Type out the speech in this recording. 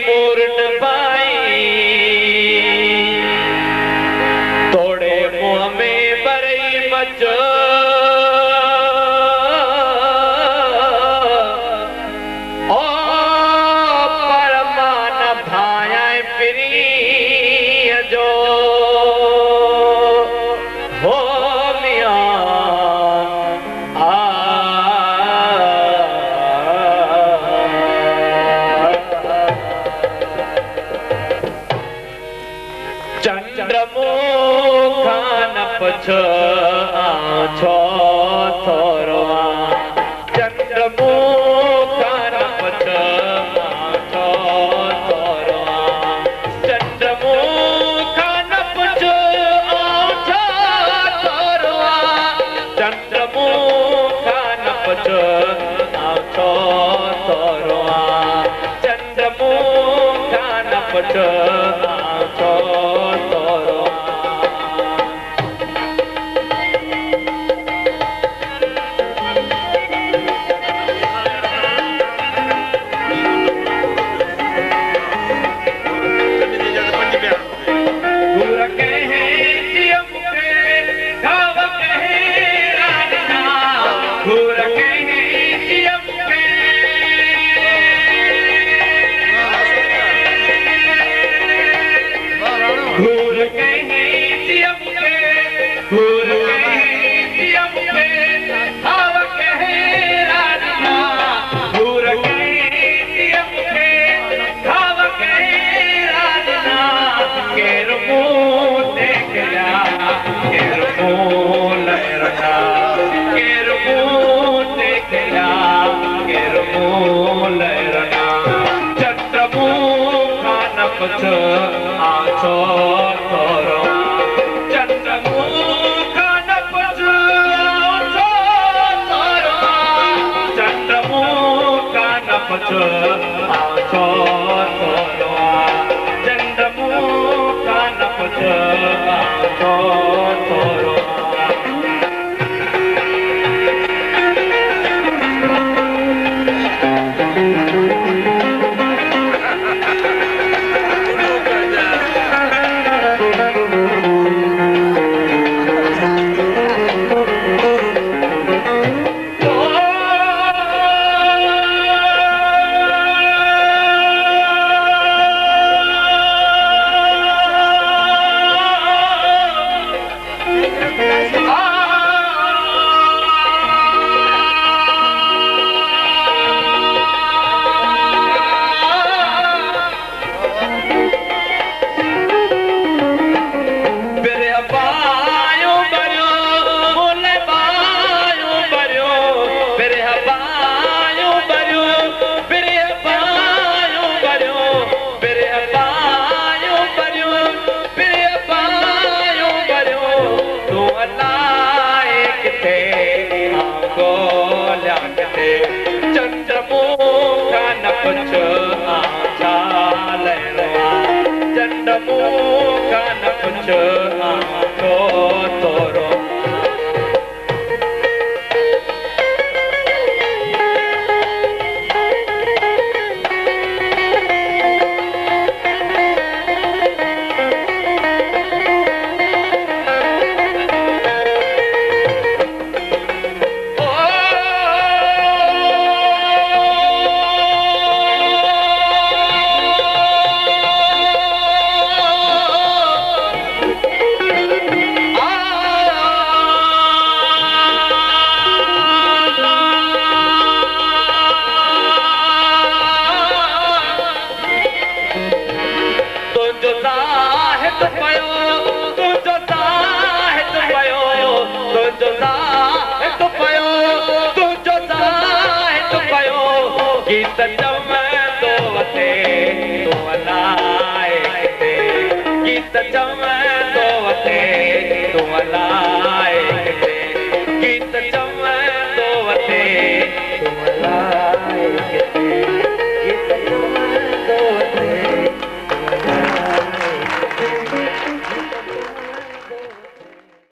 मूरन भाई तोड़े मुँह में बरई मच ओ परमान भाया प्री जो हो मिया चंद्रमुखा न पछ छो थोरवा चंद्रमुखा न पछ छो थोरवा चंद्रमुखा न पछ छो थोरवा चंद्रमुखा न पछ छो थोरवा चंद्रमुखा न पछ छो कुछ आछो तोरो चंद्रमुखा न कुछ आछो तोरो चंद्रमुखा न कुछ आछो तोरो चंद्रमुखा न कुछ आछो तोरो चंद्रमुखा न कुछ आछा लहरवा चंद्रमुखा न कुछ आछो तोरो गीत जम दो वते तो अलाए गीत जम दो वते तो अलाए